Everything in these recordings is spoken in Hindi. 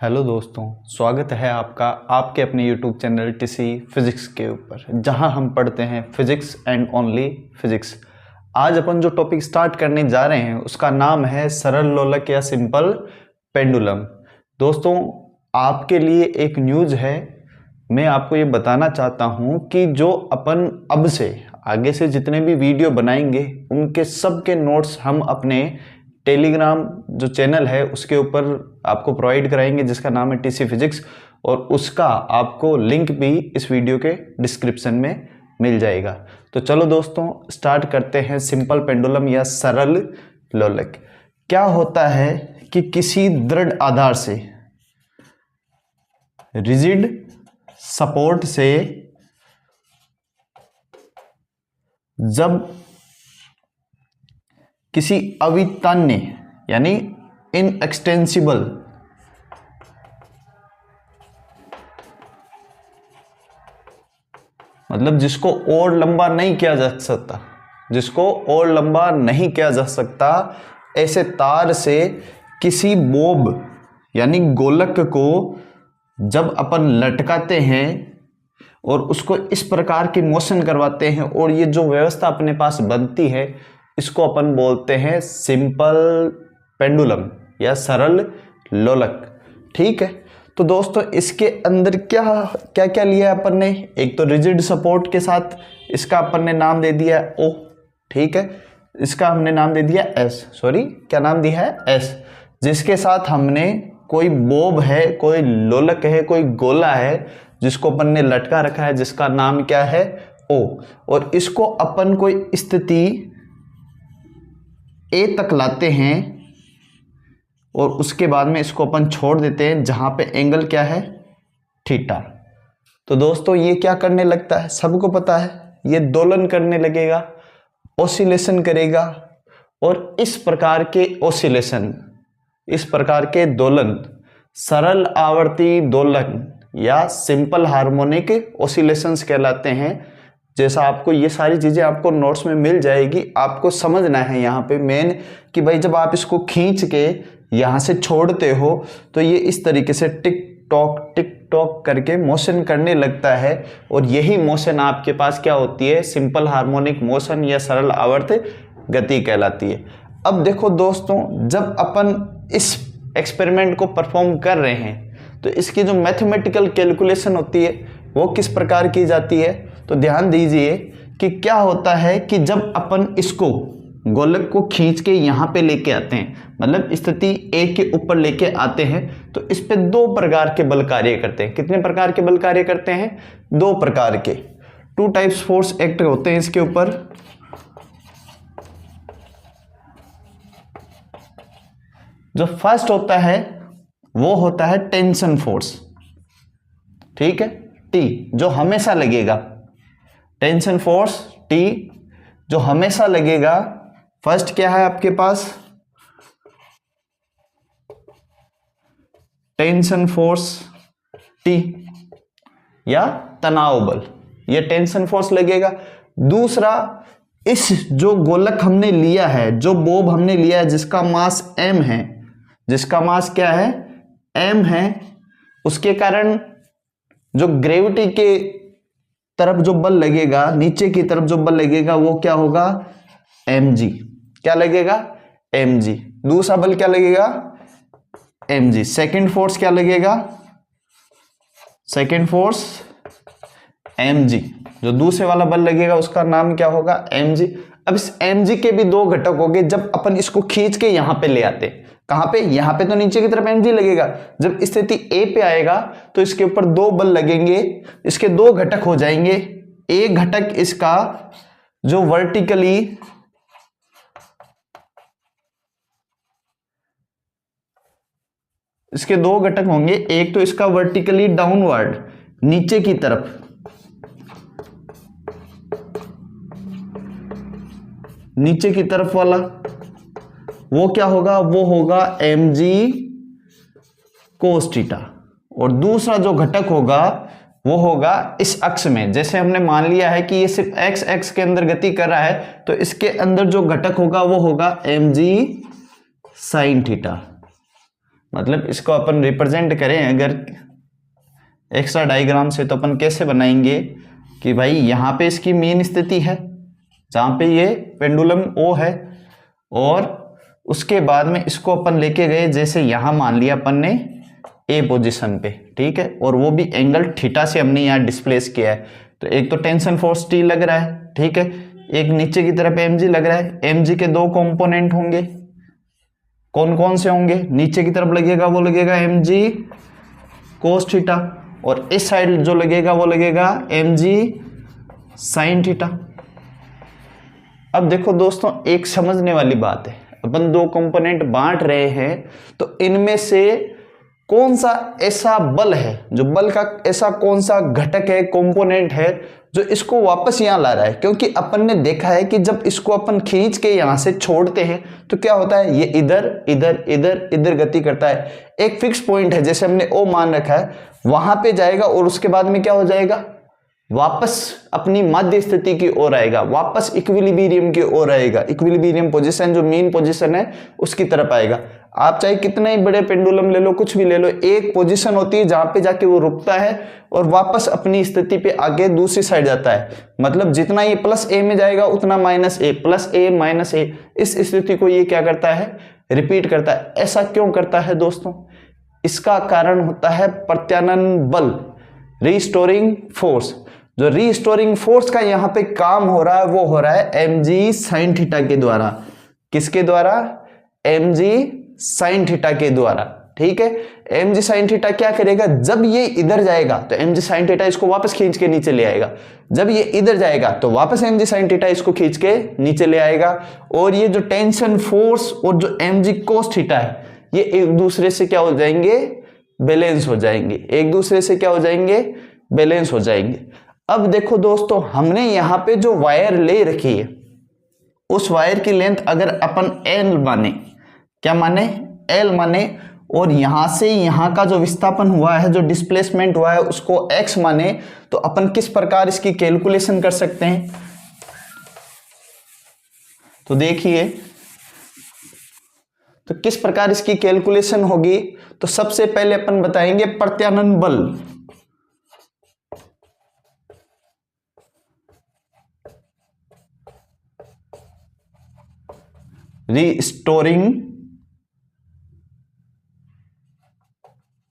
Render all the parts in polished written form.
हेलो दोस्तों, स्वागत है आपका आपके अपने यूट्यूब चैनल टीसी फिजिक्स के ऊपर, जहां हम पढ़ते हैं फिजिक्स एंड ओनली फिजिक्स। आज अपन जो टॉपिक स्टार्ट करने जा रहे हैं उसका नाम है सरल लोलक या सिंपल पेंडुलम। दोस्तों, आपके लिए एक न्यूज़ है। मैं आपको ये बताना चाहता हूं कि जो अपन अब से आगे से जितने भी वीडियो बनाएंगे उनके सब के नोट्स हम अपने टेलीग्राम जो चैनल है उसके ऊपर आपको प्रोवाइड कराएंगे, जिसका नाम है टीसी फिजिक्स, और उसका आपको लिंक भी इस वीडियो के डिस्क्रिप्शन में मिल जाएगा। तो चलो दोस्तों, स्टार्ट करते हैं। सिंपल पेंडुलम या सरल लोलक क्या होता है कि किसी दृढ़ आधार से, रिजिड सपोर्ट से जब किसी अवितन्य यानी इनएक्सटेंसिबल मतलब जिसको और लंबा नहीं किया जा सकता, ऐसे तार से किसी बोब यानी गोलक को जब अपन लटकाते हैं और उसको इस प्रकार की मोशन करवाते हैं और ये जो व्यवस्था अपने पास बनती है, इसको अपन बोलते हैं सिंपल पेंडुलम या सरल लोलक। ठीक है, तो दोस्तों इसके अंदर क्या क्या लिया है अपन ने। एक तो रिजिड सपोर्ट के साथ, इसका अपन ने नाम दे दिया O। ठीक है, इसका हमने नाम दे दिया S, क्या नाम दिया है S, जिसके साथ हमने कोई बोब है, कोई लोलक है, कोई गोला है जिसको अपन ने लटका रखा है, जिसका नाम क्या है O। और इसको अपन कोई स्थिति A तक लाते हैं और उसके बाद में इसको अपन छोड़ देते हैं जहां पे एंगल क्या है, थीटा। तो दोस्तों ये क्या करने लगता है, सबको पता है, ये दोलन करने लगेगा, ओसिलेशन करेगा। और इस प्रकार के दोलन सरल आवर्ती दोलन या सिंपल हार्मोनिक ओसिलेशंस कहलाते हैं। जैसा आपको ये सारी चीजें आपको नोट्स में मिल जाएगी, आपको समझना है यहाँ पे मेन कि भाई जब आप इसको खींच के यहाँ से छोड़ते हो तो ये इस तरीके से टिक टॉक करके मोशन करने लगता है, और यही मोशन आपके पास क्या होती है, सिंपल हार्मोनिक मोशन या सरल आवर्त गति कहलाती है। अब देखो दोस्तों, जब अपन इस एक्सपेरिमेंट को परफॉर्म कर रहे हैं तो इसकी जो मैथमेटिकल कैलकुलेशन होती है वो किस प्रकार की जाती है। तो ध्यान दीजिए कि क्या होता है कि जब अपन इसको गोलक को खींच के यहाँ पे लेके आते हैं, मतलब स्थिति A के ऊपर लेके आते हैं, तो इस पे दो प्रकार के बल कार्य करते हैं। कितने प्रकार के बल कार्य करते हैं, दो प्रकार के, 2 टाइप्स फोर्स एक्ट होते हैं इसके ऊपर। जो फर्स्ट होता है वो होता है टेंशन फोर्स। ठीक है, T जो हमेशा लगेगा, टेंशन फोर्स T जो हमेशा लगेगा। फर्स्ट क्या है आपके पास, टेंशन फोर्स T या तनाव बल, ये टेंशन फोर्स लगेगा। दूसरा, इस जो गोलक हमने लिया है, जो बोब हमने लिया है, जिसका मास m है, जिसका मास क्या है, m है, उसके कारण जो ग्रेविटी के तरफ जो बल लगेगा, नीचे की तरफ जो बल लगेगा वो क्या होगा, mg। क्या लगेगा, mg। दूसरा बल क्या लगेगा, mg। सेकंड फोर्स क्या लगेगा, सेकंड फोर्स mg। जो दूसरे वाला बल लगेगा उसका नाम क्या होगा, mg। अब इस mg के भी दो घटक होंगे। जब अपन इसको खींच के यहां पे ले आते, कहां पे, यहां पे तो नीचे की तरफ mg लगेगा। जब स्थिति A पे आएगा तो इसके ऊपर दो बल लगेंगे, इसके दो घटक हो जाएंगे। एक घटक इसका जो वर्टिकली इसके दो घटक होंगे, एक तो इसका वर्टिकली डाउनवर्ड नीचे की तरफ, नीचे की तरफ वाला, वो क्या होगा, वो होगा mg cos थीटा। और दूसरा जो घटक होगा वो होगा इस अक्ष में। जैसे हमने मान लिया है कि ये सिर्फ x एक्स के अंदर गति कर रहा है, तो इसके अंदर जो घटक होगा वो होगा mg sin थीटा। मतलब इसको अपन रिप्रेजेंट करें अगर एक्स्ट्रा डायग्राम से, तो अपन कैसे बनाएंगे कि भाई यहाँ पे इसकी मेन स्थिति है जहाँ पे ये पेंडुलम ओ है, और उसके बाद में इसको अपन लेके गए जैसे यहाँ मान लिया अपन ने ए पोजीशन पे, ठीक है, और वो भी एंगल थीटा से हमने यहाँ डिस्प्लेस किया है। तो एक तो टेंशन फोर्स टी लग रहा है, ठीक है, एक नीचे की तरफ mg लग रहा है। mg के दो कंपोनेंट होंगे, कौन कौन से होंगे? नीचे की तरफ लगेगा वो लगेगा mg cos थीटा, और इस साइड जो लगेगा वो लगेगा mg sin थीटा। अब देखो दोस्तों, एक समझने वाली बात है, अपन दो कंपोनेंट बांट रहे हैं, तो इनमें से कौन सा ऐसा बल है, जो बल का ऐसा कौन सा घटक है, कंपोनेंट है, जो इसको वापस यहां ला रहा है? क्योंकि अपन ने देखा है कि जब इसको अपन खींच के यहां से छोड़ते हैं तो क्या होता है, ये इधर इधर इधर इधर गति करता है। एक फिक्स पॉइंट है, जैसे हमने ओ मान रखा है, वहां पे जाएगा और उसके बाद में क्या हो जाएगा, वापस अपनी मध्य स्थिति की ओर आएगा, वापस इक्विलिब्रियम की ओर आएगा। इक्विलिब्रियम पोजीशन जो मेन पोजीशन है उसकी तरफ आएगा। आप चाहे कितना ही बड़े पेंडुलम ले लो, कुछ भी ले लो, एक पोजीशन होती है जहां पे जाके वो रुकता है और वापस अपनी स्थिति पे आगे दूसरी साइड जाता है। मतलब जितना ये प्लस ए में जाएगा उतना माइनस ए, प्लस ए माइनस ए, इस स्थिति को ये क्या करता है, रिपीट करता है। ऐसा क्यों करता है दोस्तों? इसका कारण होता है प्रत्यानयन बल, रीस्टोरिंग फोर्स। जो रीस्टोरिंग फोर्स का यहाँ पे काम हो रहा है वो हो रहा है mg sin थीटा के द्वारा। किसके द्वारा? mg sin थीटा के द्वारा, ठीक है। mg sin थीटा क्या करेगा, जब ये इधर जाएगा तो mg sin थीटा इसको वापस खींच के नीचे ले आएगा, जब ये इधर जाएगा तो वापस mg sin थीटा इसको खींच के नीचे ले आएगा। और ये जो टेंशन फोर्स और जो mg cos थीटा है, ये एक दूसरे से क्या हो जाएंगे, बैलेंस हो जाएंगे, एक दूसरे से क्या हो जाएंगे, बैलेंस हो जाएंगे। अब देखो दोस्तों, हमने यहां पे जो वायर ले रखी है, उस वायर की लेंथ अगर अपन L माने, क्या माने, L माने, और यहां से यहां का जो विस्थापन हुआ है, जो डिस्प्लेसमेंट हुआ है, उसको x माने, तो अपन किस प्रकार इसकी कैलकुलेशन कर सकते हैं? तो देखिए, तो किस प्रकार इसकी कैलकुलेशन होगी, तो सबसे पहले अपन बताएंगे प्रत्यानयन बल।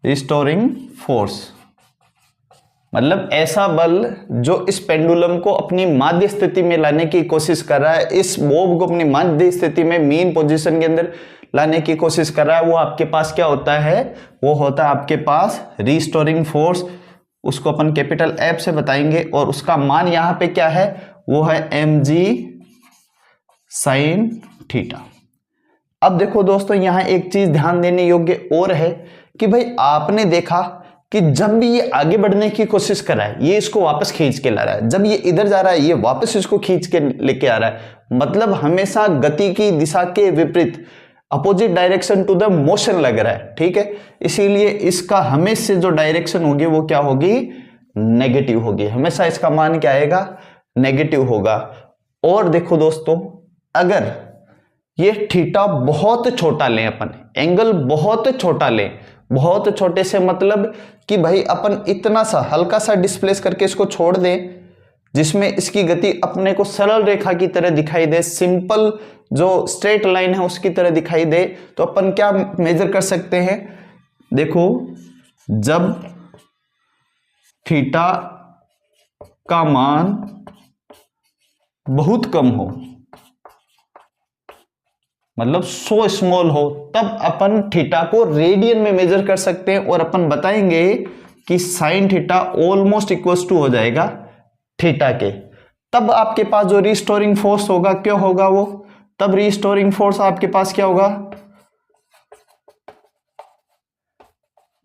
रिस्टोरिंग फोर्स, मतलब ऐसा बल जो इस पेंडुलम को अपनी माध्य स्थिति में लाने की कोशिश कर रहा है, इस बॉब को अपनी माध्य स्थिति में मेन पोजीशन के अंदर लाने की कोशिश कर रहा है, वो आपके पास क्या होता है, वो होता है आपके पास रिस्टोरिंग फोर्स। उसको अपन कैपिटल F से बताएंगे, और उसका मान यहाँ पे क्या है, वो है mg sin थीटा। अब देखो दोस्तों, यहां एक चीज ध्यान देने योग्य और है कि भाई आपने देखा कि जब भी ये आगे बढ़ने की कोशिश कर रहा है, ये इसको वापस खींच के ला रहा है, जब ये इधर जा रहा है, ये वापस इसको खींच के लेके आ रहा है। मतलब हमेशा गति की दिशा के विपरीत, opposite direction to the motion लग रहा है, ठीक है। इसीलिए इसका हमेशा जो डायरेक्शन होगी वो क्या होगी, नेगेटिव होगी। हमेशा इसका मान क्या आएगा, नेगेटिव होगा। और देखो दोस्तों, अगर ये थीटा बहुत छोटा लें, अपन एंगल बहुत छोटा लें, बहुत छोटे से मतलब कि भाई अपन इतना सा हल्का सा डिस्प्लेस करके इसको छोड़ दें, जिसमें इसकी गति अपने को सरल रेखा की तरह दिखाई दे, सिंपल जो स्ट्रेट लाइन है उसकी तरह दिखाई दे, तो अपन क्या मेजर कर सकते हैं, देखो, जब थीटा का मान बहुत कम हो, मतलब सो स्मॉल हो, तब अपन थीटा को रेडियन में मेजर कर सकते हैं, और अपन बताएंगे कि sine theta almost equals to हो जाएगा थीटा के। तब आपके पास जो रिस्टोरिंग फोर्स होगा, क्या होगा वो, तब रिस्टोरिंग फोर्स आपके पास क्या होगा,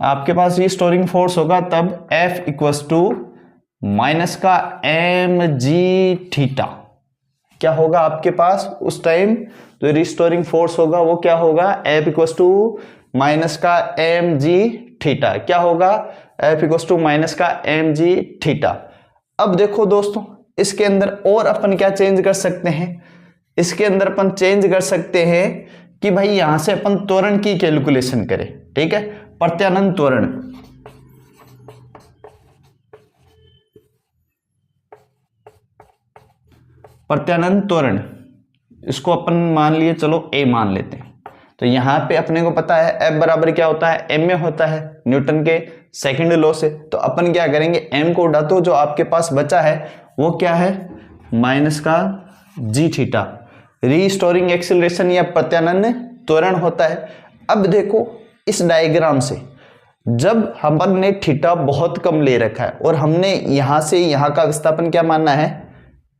आपके पास रिस्टोरिंग फोर्स होगा तब F इक्वल्स टू माइनस का mg थीटा। क्या होगा आपके पास उस टाइम, जो रिस्टोरिंग फोर्स होगा वो क्या होगा, F इक्वल्स टू माइनस का mg थीटा। क्या होगा, F इक्वल्स टू माइनस का mg थीटा। अब देखो दोस्तों, इसके अंदर और अपन क्या चेंज कर सकते हैं, इसके अंदर अपन चेंज कर सकते हैं कि भाई यहां से अपन त्वरण की कैलकुलेशन करें, ठीक है, प्रत्यानंद त्वरण। प्रत्यानंद त्वरण इसको अपन मान लिए, चलो a मान लेते हैं। तो यहां पे अपने को पता है F बराबर क्या होता है, m में होता है, न्यूटन के सेकंड लॉ से। तो अपन क्या करेंगे, m को उड़ा दो, जो आपके पास बचा है वो क्या है, माइनस का जी थीटा, रीस्टोरिंग एक्सीलरेशन या प्रत्यानंद त्वरण होता है। अब देखो इस डायग्राम से, जब अपन ने थीटा बहुत कम ले रखा है और हमने यहां से यहां का विस्थापन क्या मानना है,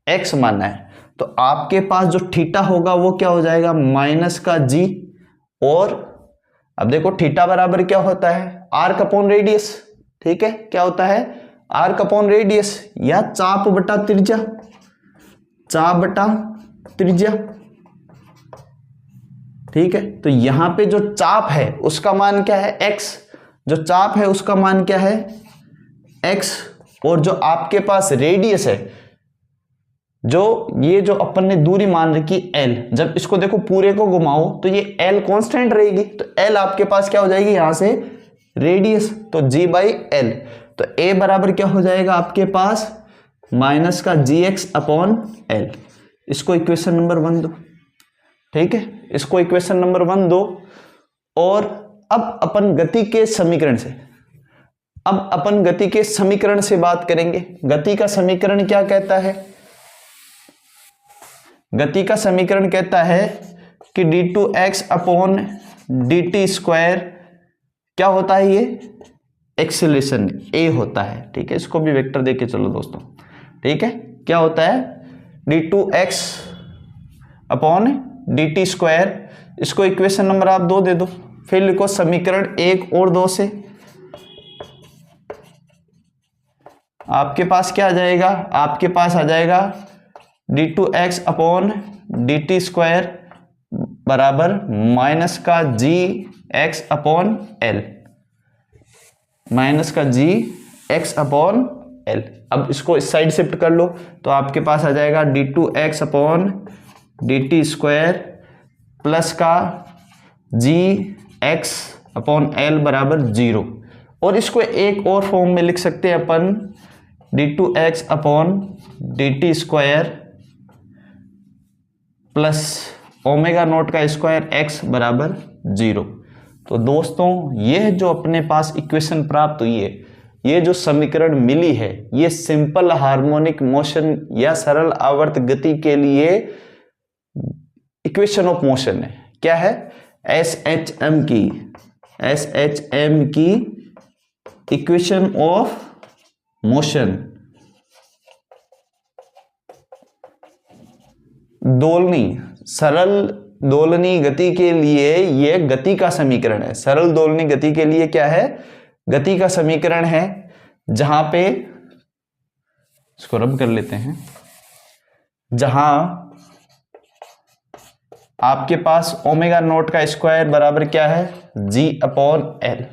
x मानना है, तो आपके पास जो थीटा होगा वो क्या हो जाएगा, माइनस का जी। और अब देखो थीटा बराबर क्या होता है, आर्क अपॉन रेडियस, ठीक है, क्या होता है, आर्क अपॉन रेडियस या चाप बटा त्रिज्या, चाप बटा त्रिज्या, ठीक है। तो यहां पे जो चाप है उसका मान क्या है, x, जो चाप है उसका मान क्या है, x, और जो आपके पास रेडियस है, जो ये जो अपन ने दूरी मान रखी l, जब इसको देखो पूरे को घुमाओ तो ये l कांस्टेंट रहेगी, तो l आपके पास क्या हो जाएगी यहां से रेडियस, तो g बाई एल। तो a बराबर क्या हो जाएगा आपके पास, माइनस का gx अपॉन एल। इसको इक्वेशन नंबर 1 दो, ठीक है, इसको इक्वेशन नंबर 1 दो। और अब अपन गति के समीकरण से, अब अपन गति के समीकरण से बात करेंगे। गति का समीकरण क्या कहता है, गति का समीकरण कहता है कि d2x अपॉन dt स्क्वायर क्या होता है, ये एक्सीलरेशन a होता है, ठीक है। इसको भी वेक्टर देके चलो दोस्तों, ठीक है, क्या होता है d2x अपॉन dt स्क्वायर। इसको इक्वेशन नंबर आप 2 दे दो, फिर लिखो समीकरण 1 और 2 से आपके पास क्या आ जाएगा, आपके पास आ जाएगा d2x अपॉन dt स्क्वायर बराबर माइनस का जी एक्स अपॉन एल, माइनस का जी एक्स अपॉन एल। अब इसको इस साइड शिफ्ट कर लो तो आपके पास आ जाएगा d2x upon dt square plus का जी एक्स अपॉन एल बराबर 0। और इसको एक और फॉर्म में लिख सकते हैं अपन, d2x upon dt square plus omega naught का स्क्वायर x बराबर 0। तो दोस्तों ये जो अपने पास इक्वेशन प्राप्त हुई है, ये जो समीकरण मिली है, ये सिंपल हार्मोनिक मोशन या सरल आवर्त गति के लिए इक्वेशन ऑफ मोशन है। क्या है, SHM की इक्वेशन ऑफ मोशन, दोलनी, सरल दोलनी गति के लिए ये गति का समीकरण है। सरल दोलनी गति के लिए क्या है, गति का समीकरण है, जहां पे इसको रब कर लेते हैं, जहां आपके पास ओमेगा नॉट का स्क्वायर बराबर क्या है, जी अपॉन एल।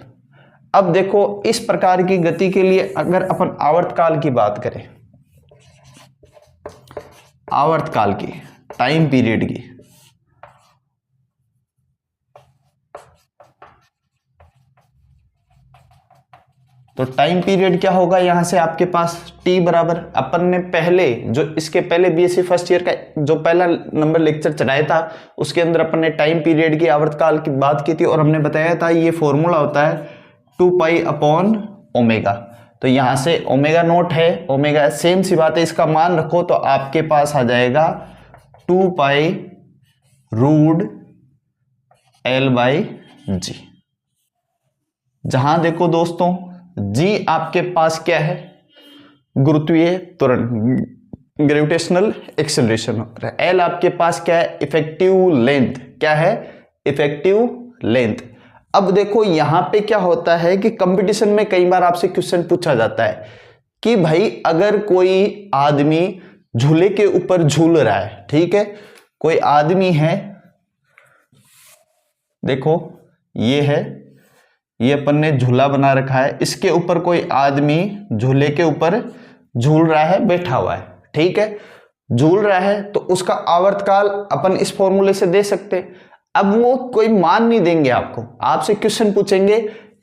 अब देखो इस प्रकार की गति के लिए अगर अपन आवर्तकाल की बात करें, आवर्तकाल की, टाइम पीरियड की, तो टाइम पीरियड क्या होगा, यहां से आपके पास t बराबर, अपन ने पहले जो इसके पहले बीएससी फर्स्ट ईयर का जो पहला नंबर लेक्चर चलाया था उसके अंदर अपन ने टाइम पीरियड की, आवर्तकाल की बात की थी और हमने बताया था ये फॉर्मूला होता है 2 पाई अपॉन ओमेगा। तो यहां से ओमेगा नोट है, ओमेगा सेम सी बात है, इसका मान रखो तो आपके पास आ जाएगा 2 पाई रूट एल बाई जी। जहां देखो दोस्तों जी आपके पास क्या है, गुरुत्वीय त्वरण, ग्रेविटेशनल एक्सेलरेशन, एल आपके पास क्या है, इफेक्टिव लेंथ, क्या है, इफेक्टिव लेंथ। अब देखो यहां पे क्या होता है कि कंपटीशन में कई बार आपसे क्वेश्चन पूछा जाता है कि भाई अगर कोई आदमी झूले के ऊपर झूल रहा है, ठीक है, कोई आदमी है, देखो ये है, ये अपन ने झूला बना रखा है, इसके ऊपर कोई आदमी झूले के ऊपर झूल रहा है, बैठा हुआ है, ठीक है, झूल रहा है, तो उसका आवर्तकाल अपन इस फॉर्मूले से दे सकते हैं। अब वो कोई मान नहीं देंगे आपको, आपसे क्वेश्चन पूछेंगे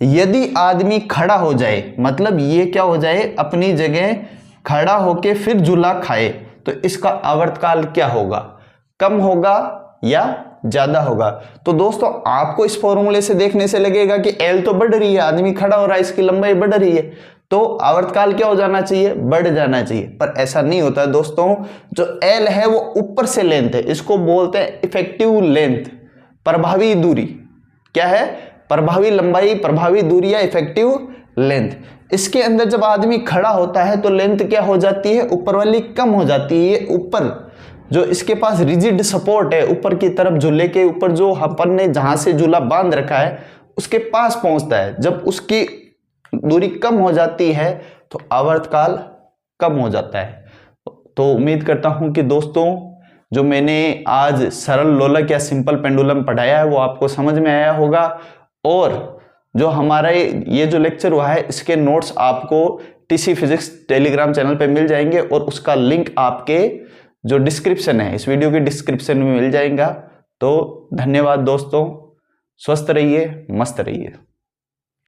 यदि आदमी खड़ा हो जाए, मतलब ये क्या हो जाए, अपनी जगह खड़ा होके फिर झूला खाए, तो इसका आवर्तकाल क्या होगा, कम होगा या ज्यादा होगा। तो दोस्तों आपको इस फॉर्मूले से देखने से लगेगा कि एल तो बढ़ रही है, आदमी खड़ा हो रहा है, इसकी लंबाई बढ़ रही है, तो आवर्तकाल क्या हो जाना चाहिए, बढ़ जाना चाहिए। पर ऐसा नहीं होता है दोस्तों, जो एल है वो ऊपर से लेंथ है, इसको बोलते हैं इफेक्टिव लेंथ, प्रभावी दूरी। क्या है, प्रभावी लंबाई, प्रभावी दूरी या इफेक्टिव लेंथ। इसके अंदर जब आदमी खड़ा होता है तो लेंथ क्या हो जाती है, ऊपर वाली कम हो जाती है। ऊपर जो इसके पास रिजिड सपोर्ट है, ऊपर की तरफ झूले के ऊपर जो अपन ने जहां से झूला बांध रखा है उसके पास पहुंचता है। जब उसकी दूरी कम हो जाती है तो आवर्तकाल कम हो जाता है। तो उम्मीद करता हूं कि दोस्तों जो मैंने आज सरल लोलक या सिंपल पेंडुलम पढ़ाया है वो आपको समझ में आया होगा। और जो हमारा ये जो लेक्चर हुआ है इसके नोट्स आपको टीसी फिजिक्स टेलीग्राम चैनल पे मिल जाएंगे और उसका लिंक आपके जो डिस्क्रिप्शन है, इस वीडियो की डिस्क्रिप्शन में मिल जाएगा। तो धन्यवाद दोस्तों, स्वस्थ रहिए, मस्त रहिए।